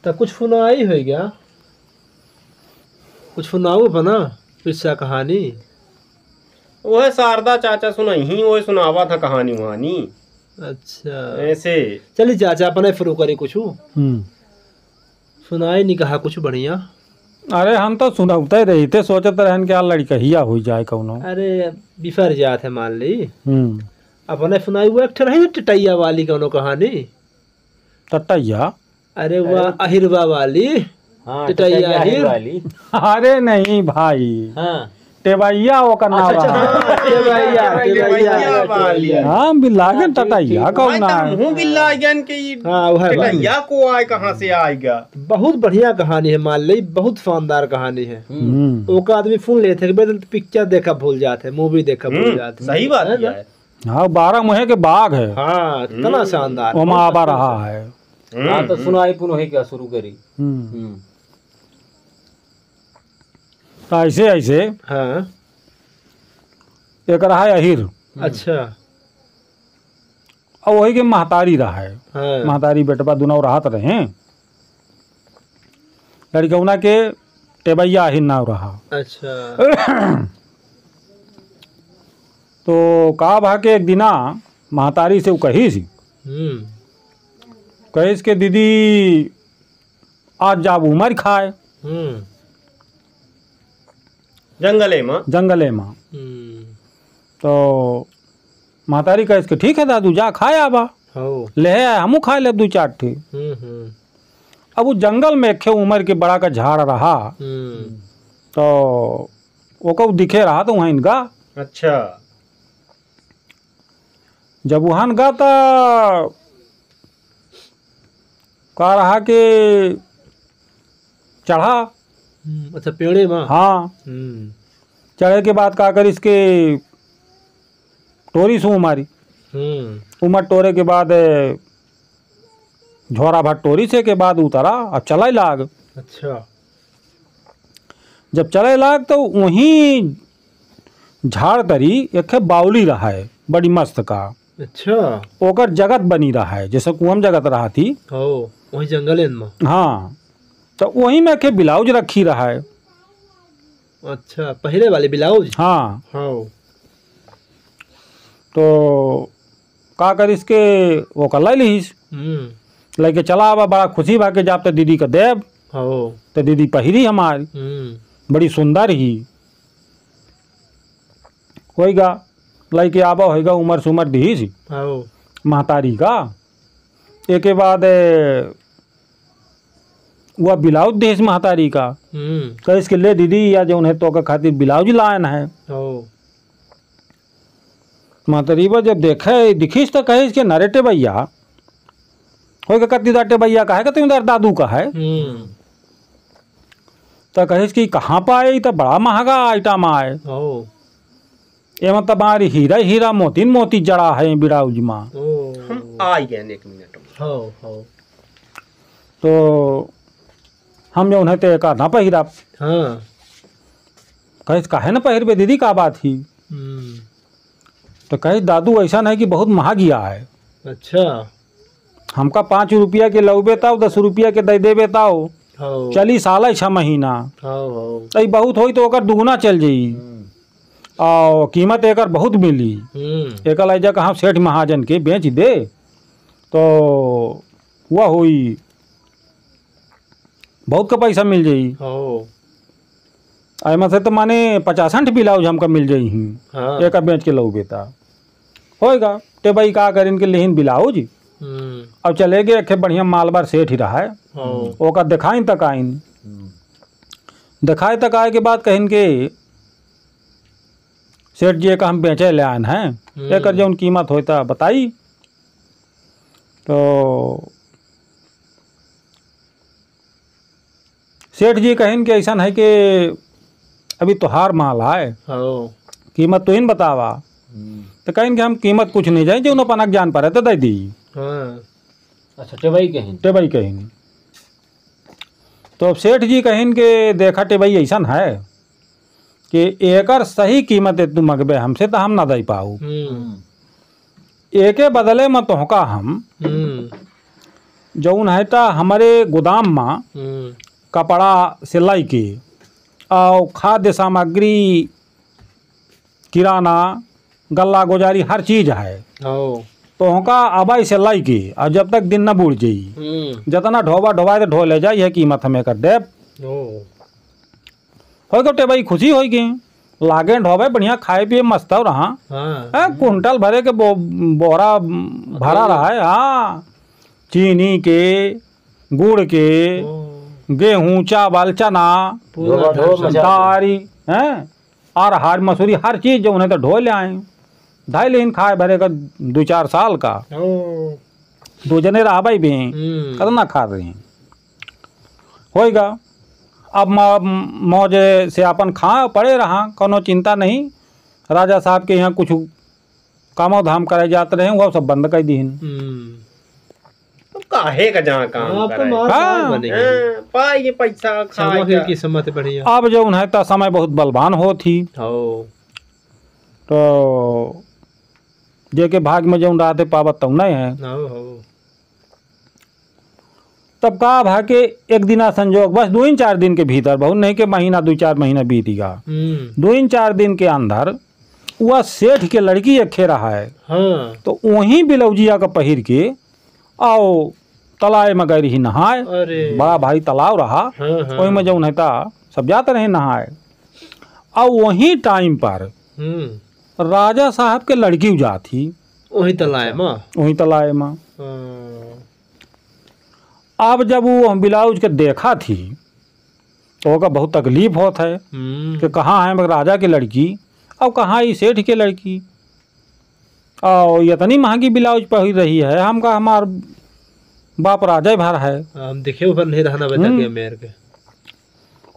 तो कुछ सुनाई हो गया, कुछ सुनाओ बना किस्सा कहानी। वह शारदा चाचा सुनाई ही, वो सुनावा था कहानी वहानी। अच्छा ऐसे चलिए चाचा अपने शुरू करे कुछ सुनाई नहीं कहा कुछ बढ़िया। अरे हम तो सुनौते रही थे, सोचते रहन क्या लड़कहिया हो जाए कौनो। अरे बिफर जात है मान ली। अपने सुनाई हुआ एक रही टिटैया वाली कौनो कहानी। टटैया? अरे वह अहिरवा वाली। हाँ टिटैया अहिर वाली। अरे नहीं भाई, हाँ टेबैया वो का नाम रहा। हाँ बिल्लागन टटैया कौन है? मुँह बिल्ला ज्ञान के हाँ वह बात। टिटैया को आए कहाँ से आएगा। बहुत बढ़िया कहानी है मान ली, बहुत शानदार कहानी है। ओका आदमी सुन लेते हैं कि पिक्चर देखा भूल जाते, मूवी देखा भूल जाते। सही बात है। हाँ 12 मुहे के बाघ है। हाँ कितना शानदार वो माँ आबा रहा है। हाँ तो सुनाई पुनः क्या शुरू करी। तो ऐसे ऐसे हाँ एक रहा है अहिर, अच्छा और वही के महतारी रहा है। हाँ महतारी बेटवा दोनों राहत रहे। लड़कौना के टेबैया अहिर नाव रहा। अच्छा तो का भा के एक दिना महतारी से वो कही सी, कहिस के दीदी आज जाब उमर खाए जंगले में। जंगले में। तो महतारी कहिस के ठीक है दादू जा खाए आबा। हो ले आए हमू खाए ले 2-4 ठे। अब वो जंगल में एक उमर के बड़ा का झाड़ रहा, तो वो कब दिखे रहा तो वहाँ इनका। अच्छा जब वहाँ गा तो कह रहा कि चढ़ा। अच्छा पेड़े में। हाँ चढ़े के बाद का कर इसके टोरी से उमारी। उमर टोरे के बाद झोरा भर टोरी से के बाद उतरा, अब चले लाग। अच्छा जब चले लाग तो वहीं झाड़ तरी एक बावली रहा है बड़ी मस्त का। अच्छा ओकर जगत बनी रहा है जैसे कुआम जगत रहा थी। हो वही जंगल में। हाँ तो वहीं में के ब्लाउज रखी रहा है। अच्छा पहले वाले ब्लाउज। हाँ हो तो का कर इसके वो कर लीस लेके चला आवा। बड़ा खुशी भा के जाब तो दीदी का देव। हो तो दीदी पहिरी हमारी बड़ी सुंदर ही होएगा। लेके आवा होएगा उमर सुमर दीस हो महतारी का। एक के बाद वह ब्लाउज देश महतारी का। कह इसके ले दीदी या जो उन्हें तो का खातिर ब्लाउज लायन है। हो महतारीबा जब देखे दिखीस तो कहे इसके नरेटे भैया होएगा कति दाटे भैया का है कि तुम दादू का है। तो कहिस कि कहाँ पाए तो बड़ा महंगा आइटम आए। हो ये मतलब हमारी हीरा हीरा मोतीन मोती जड़ा है ब्लाउज में। हम आ गए 1 मिनट में। हो तो हम जो उन्हें तो एक ना पहिरा। हाँ कहिस काहे न पहिरबे दीदी का बात ही। तो कहिस दादू ऐसा नहीं कि बहुत महंगी है। अच्छा हमका 5 रुपया के लौबे ताओ 10 रुपया के दे देबे ताओ हो चली साल 6 महीना। हो तो बहुत होई तो ओकर दुगुना चल जाई और कीमत एकर बहुत मिली। एक लाइजा कहाँ सेठ महाजन के बेच दे तो वह हुई बहुत का पैसा मिल जाई। हो ऐमा से तो माने 50 ब्लाउज हमका मिल जाई ही। हाँ एक बेच के लऊ बेता होएगा। ते भाई का कर इनके लेहिन ब्लाउज अब चले गए एक बढ़िया मालबार सेठ ही रहा है। ओका दिखाइन तक आइन दिखाए तक आए के बाद कहिन के सेठ जी का हम बेचे ले आन हैं एक जो कीमत होता बताई। तो सेठ जी कहिन के ऐसा है कि अभी तोहार माल आए कीमत तो इन बतावा। तो कहिन कि हम कीमत कुछ नहीं जाए जो अपना जान पर है तो दे दी। अच्छा टेबई कहिन टेबई कहिन। तो अब सेठ जी कहिन के देखा टेबई ऐसा है कि एकर सही कीमत तू मगबे हमसे तो हम ना दे पाऊ। एके बदले में तोहका हम जौन है ता हमारे गोदाम में कपड़ा सिलाई के और खाद्य सामग्री किराना गल्ला गुजारी हर चीज है तो होका आबाई सिलाई की और जब तक दिन न बूढ़ जाई जितना ढोबा ढोबाए तो ढो ले जाए यह कीमत हमें कर दे हो गए भाई खुशी होगी लागे ढोबे बढ़िया खाए पिए मस्त हो रहा कुंटल भरे के बोरा भरा रहा है। हाँ चीनी के गुड़ के गेहूं चावल चना दारी हैं और हार मसूरी हर चीज जो उन्हें तो ढो ले आए 2.5 लेन खाए भरे का 2-4 साल का 2 जने रहा भाई भी कितना खा रहे हैं होएगा। अब मौजे से अपन खा पड़े रहा कोनो चिंता नहीं। राजा साहब के यहाँ कुछ कामो धाम करे जाते रहे वह सब बंद कर दी काहे का जहाँ काम पाए पैसा खाए किस्मत बढ़िया। अब जो उन्हें ता समय बहुत बलवान हो थी तो जेके भाग में जो रहते पावत तो नहीं है। तब का भा के एक दिना संजोग बस 2-4 दिन के भीतर बहुत नहीं के महीना 2-4 महीना बीतेगा 2-4 दिन के अंदर वह सेठ के लड़की एक रहा है। तो वहीं बिलौजिया का पहिर के आओ तालाब में गई रही नहाए बड़ा भाई तालाब रहा वही में जो नहता सब जाते रहे नहाए। और वहीं टाइम पर राजा साहब के लड़की जा थी वही तालाब में। अब जब वो ब्लाउज के देखा थी तो ओका बहुत तकलीफ होता है कि कहाँ है राजा की लड़की और कहाँ ये सेठ की लड़की और इतनी महंगी ब्लाउज पहन रही है हमका हमार बाप राजा भर है हम देखे ऊपर नहीं रहना बता के मेर के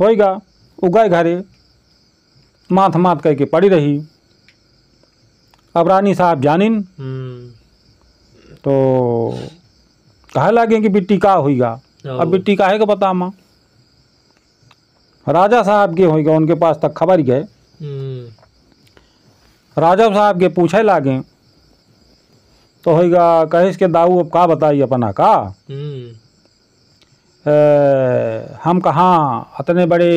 होएगा उगाए घरे माथ माथ करके पड़ी रही। अब रानी साहब जानिन तो कहे लगे कि बिट्टी का होगा। अब बिट्टी काहे का बता माँ राजा साहब के होगा उनके पास तक खबर गए। राजा साहब के पूछे लागे तो होगा कहे के दाऊ अब का बताइए अपना का हम कहाँ इतने बड़े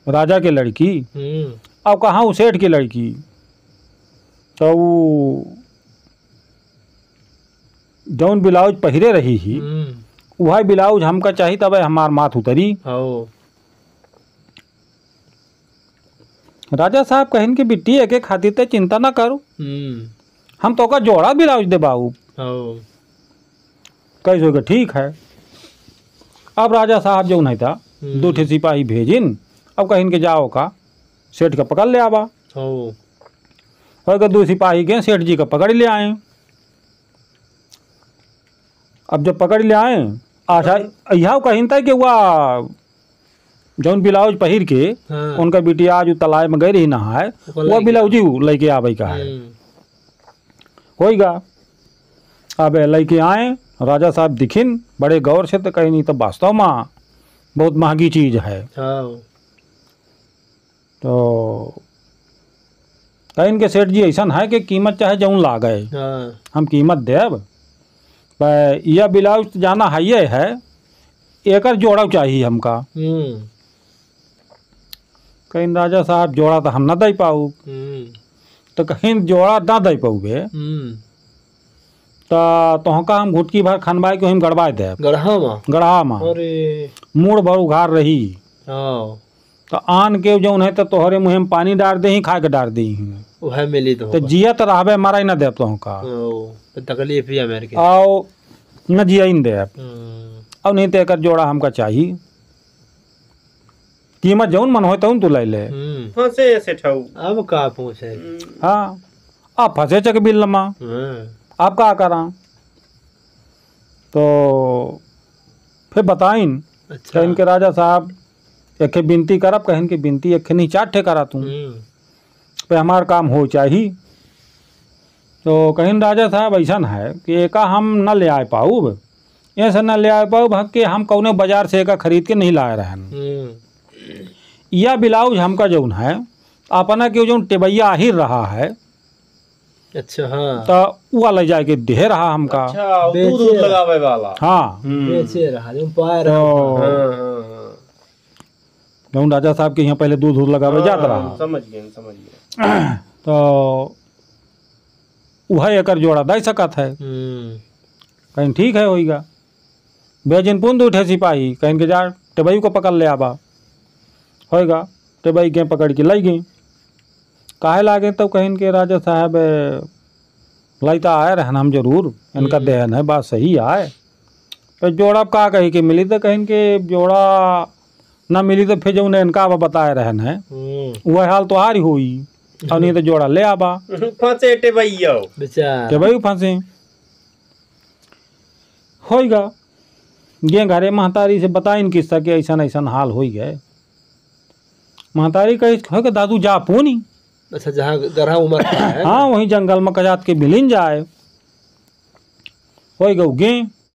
राजा के लड़की अब कहाँ उस सेठ की लड़की तो जौन ब्लाउज पहिरे रही ही वह ब्लाउज हमका चाहिए तब हमार माथ उतरी। राजा साहब कहन के बिट्टी एक खातिर ते चिंता ना करो हम तो का जोड़ा ब्लाउज दे बाबू कैसे होगा ठीक है। अब राजा साहब जो नहीं था 2 ठे सिपाही भेजिन अब कहन के जाओ का सेठ का पकड़ ले आवा होगा 2 सिपाही के सेठ जी का पकड़ ले आए। अब जब पकड़ ले आए आशा यह कहीं था कि वह जौन ब्लाउज पहिर के उनका बिटिया आज तालाब में गई रही नहाए वह ब्लाउज ही लेके आवे का है होएगा। अब लेके आए राजा साहब दिखिन बड़े गौर से तो कहीं नहीं तो वास्तव में बहुत महंगी चीज है। तो कहीं के सेठ जी ऐसा है कि कीमत चाहे जौन ला गए हम कीमत देव यह ब्लाउज जाना है एक जोड़ा चाहिए हमका। कहीं राजा साहब जोड़ा तो हम ना दे पाऊ तो कहीं जोड़ा ना दे पाऊगे तो हम घुटकी भर खनवाए के हम गड़वा दे गढ़ा में मूड़ भर उघार रही तो आन के जो है तो तोहरे मुँह में पानी डाल दे ही खा के डाल दी मिली तो जिया तो रहबे मारा ही ना दे तो का तकलीफ ही मेरे के आओ न जिया ही दे अब नहीं तो एक जोड़ा हमका चाहिए कीमत जौन मन हो तौन तू ले ले फंसे से ठऊ अब का पूछे हाँ आप फंसे चक बिल लमा आप का करा तो फिर बताइन अच्छा। इनके राजा साहब एक बिनती करब कहन के बिनती एक नहीं 4 ठे करा तू पे हमार काम हो चाहिए। तो कहीं राजा साहब ऐसा है कि एका हम न ले आए पाऊ ऐसा न ले आए पाऊ भग के हम कौने बाजार से एका खरीद के नहीं लाए रहन यह ब्लाउज हमका जौन है अपना के जौन टेबैया आहिर रहा है अच्छा हाँ तो वो ले जाके दे रहा हमका। अच्छा दूध बेचे दूध लगावे वाला। हाँ बेचे रहा जो पाए रहा तो हाँ, हाँ, जौन राजा साहब के यहाँ पहले दूध दूध लगावे जात हाँ, रहा, समझ गए। तो वह एकर जोड़ा दे सकत है। कहीं ठीक है होईगा। बेजिन पुंद उठे सिपाही कहीं के जा टेबई को पकड़ ले आबा, होएगा। टेबई के पकड़ के लाई गई। काहे लागे तो कहीं के राजा साहब लाइता आए रहन हम जरूर, इनका देहन है, बात सही आए। तो जोड़ा का कही के मिली तो कहीं के जोड़ा ना मिली तो फिर जो उन्हें इनका बताए रहन है वह हाल तो हारी हुई, और नहीं तो जोड़ा ले आबा। फंसे टेबैया बेचारा टेबई फंसे होएगा। ये घरे महतारी से बताइन किस्सा कि ऐसा ऐसा हाल हो गए। महतारी कही कि दादू जा पूनी। अच्छा जहाँ गरहा उमर का है हाँ वहीं जंगल में कजात के मिलिन जाए। होएगा गे